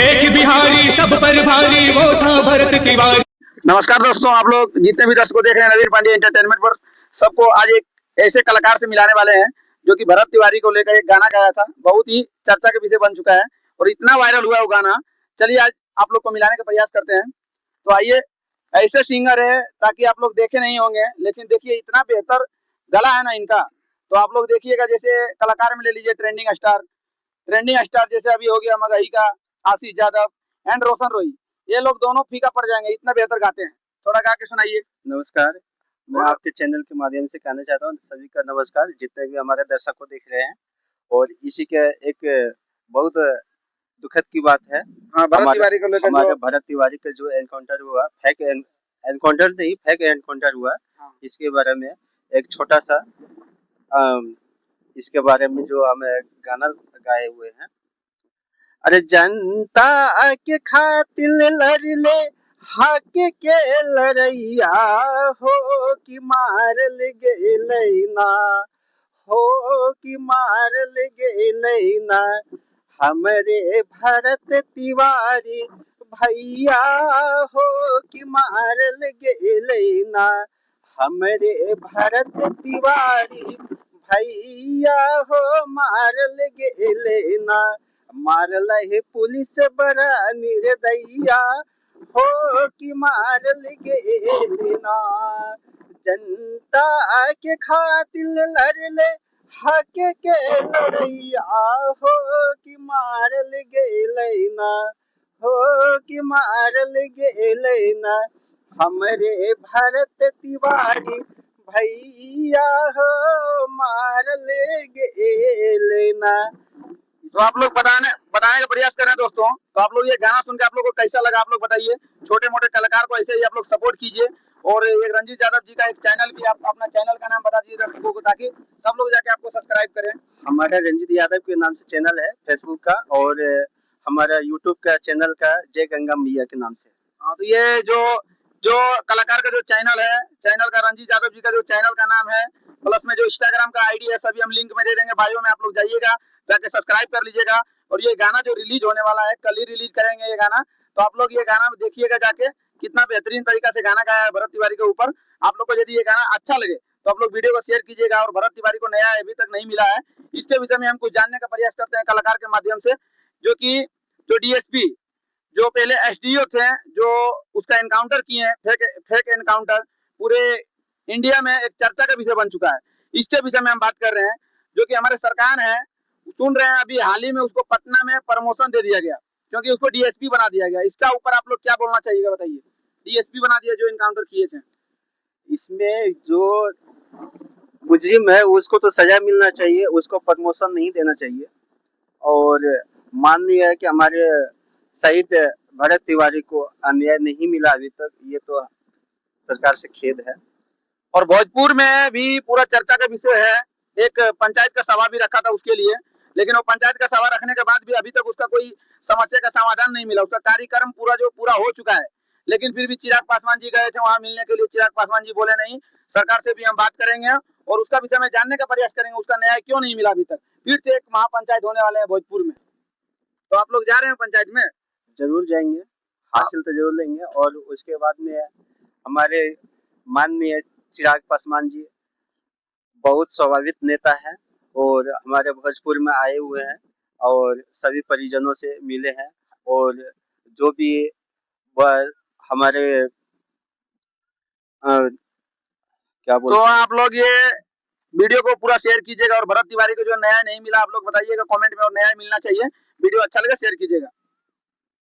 एक बिहारी सब पर भारी वो था भरत तिवारी। नमस्कार दोस्तों, आप लोग जितने भी दर्शकों देख रहे हैं नवीन पांडे एंटरटेनमेंट पर, सबको आज एक ऐसे कलाकार से मिलाने वाले हैं जो कि भरत तिवारी को लेकर एक गाना गाया था। बहुत ही चर्चा के विषय बन चुका है और इतना वायरल हुआ है वो गाना। चलिए आज आप लोग को मिलाने का प्रयास करते हैं। तो आइए, ऐसे सिंगर है ताकि आप लोग देखे नहीं होंगे, लेकिन देखिए इतना बेहतर गला है ना इनका। तो आप लोग देखिएगा, जैसे कलाकार में ले लीजिए ट्रेंडिंग स्टार जैसे अभी हो गया मगही का आशीष यादव एंड रोशन रोही। ये लोग दोनों फीका पड़ जाएंगे, इतना बेहतर गाते हैं। थोड़ा गा के सुनाइए। नमस्कार, मैं आपके चैनल के माध्यम से कहना चाहता हूँ सभी का नमस्कार, जितने भी हमारे दर्शक को देख रहे हैं। और इसी के एक बहुत दुखद की बात है, भरत तिवारी को लेकर हमारे भरत तिवारी का जो एनकाउंटर हुआ, फेक एनकाउंटर हुआ। इसके बारे में एक छोटा सा इसके बारे में जो हमें गाना गाए हुए हैं। अरे जनता के खातिर लड़ ले हक के लड़ैया हो कि मार ले लेना, हो कि मार ले लेना। हमरे भरत तिवारी भैया हो कि मार ले लेना। हमरे भरत तिवारी भैया हो मार ले लेना। मार लहे पुलिस बड़ा निर्दया हो कि मार ले लेना। जनता के खातिर लड़ ले हक के लड़ैया हो कि मार ले लेना, हो कि मार ले लेना। हमरे भरत तिवारी भैया हो मार ले लेना। तो आप लोग बताने का प्रयास करें दोस्तों। तो आप लोग ये गाना सुन के आप लोग को कैसा लगा, आप लोग बताइए। छोटे मोटे कलाकार को ऐसे ही आप लोग सपोर्ट कीजिए। और एक रंजीत यादव जी का एक चैनल भी, आप अपना चैनल का नाम बता दीजिए दर्शकों को, ताकि सब लोग जाके आपको सब्सक्राइब करें। हमारा रंजीत यादव के नाम से चैनल है फेसबुक का, और हमारा यूट्यूब का चैनल का जय गंगा मैया के नाम से। हाँ, तो ये जो कलाकार का जो चैनल है, चैनल का रंजीत यादव जी का जो चैनल का नाम है, प्लस में जो इंस्टाग्राम का आईडी है, सभी हम लिंक में दे देंगे बायो में। आप लोग जाइएगा, जाके सब्सक्राइब कर लीजिएगा। और ये गाना जो रिलीज होने वाला है, कल ही रिलीज करेंगे ये गाना। तो आप लोग ये गाना देखिएगा जाके, कितना बेहतरीन तरीका से गाना गाया है भरत तिवारी के ऊपर। आप लोग को यदि ये गाना अच्छा लगे तो आप लोग वीडियो को शेयर कीजिएगा। और भरत तिवारी को नया अभी तक नहीं मिला है, इसके विषय में हम कुछ जानने का प्रयास करते हैं कलाकार के माध्यम से। जो डीएसपी, जो पहले एसडीओ थे, जो उसका एनकाउंटर किए हैं, फेक एनकाउंटर, पूरे इंडिया में एक चर्चा का विषय बन चुका है। इसके विषय में हम बात कर रहे हैं। जो कि हमारे सरकार है, सुन रहे हैं, अभी हाल ही में उसको पटना में प्रमोशन दे दिया गया, क्योंकि उसको डीएसपी बना दिया गया। इसका ऊपर आप लोग क्या बोलना चाहिए, बताइए। डीएसपी बना दिया जो एनकाउंटर किए थे। इसमें जो मुजरिम है उसको तो सजा मिलना चाहिए, उसको प्रमोशन नहीं देना चाहिए। और माननीय है कि हमारे शहीद भरत तिवारी को अन्याय नहीं मिला अभी तक, ये तो सरकार से खेद है। और भोजपुर में भी पूरा चर्चा का विषय है। एक पंचायत का सभा भी रखा था उसके लिए, लेकिन वो पंचायत का सभा रखने के बाद भी अभी तक उसका कोई समस्या का समाधान नहीं मिला। उसका कार्यक्रम पूरा हो चुका है, लेकिन फिर भी चिराग पासवान जी गए थे वहां मिलने के लिए। चिराग पासवान जी बोले नहीं, सरकार से भी हम बात करेंगे और उसका विषय में जानने का प्रयास करेंगे, उसका न्याय क्यों नहीं मिला अभी तक। फिर से एक महापंचायत होने वाले हैं भोजपुर में। तो आप लोग जा रहे हैं पंचायत में? जरूर जाएंगे, हासिल तो जरूर लेंगे। और उसके बाद में हमारे माननीय चिराग पासवान जी बहुत स्वाभाविक नेता है, और हमारे भोजपुर में आए हुए हैं और सभी परिजनों से मिले हैं। और जो भी वह हमारे क्या बोलते तो आप लोग ये वीडियो को पूरा शेयर कीजिएगा। और भरत तिवारी को जो न्याय नहीं मिला आप लोग बताइएगा कमेंट में, और न्याय मिलना चाहिए। वीडियो अच्छा लगे शेयर कीजिएगा।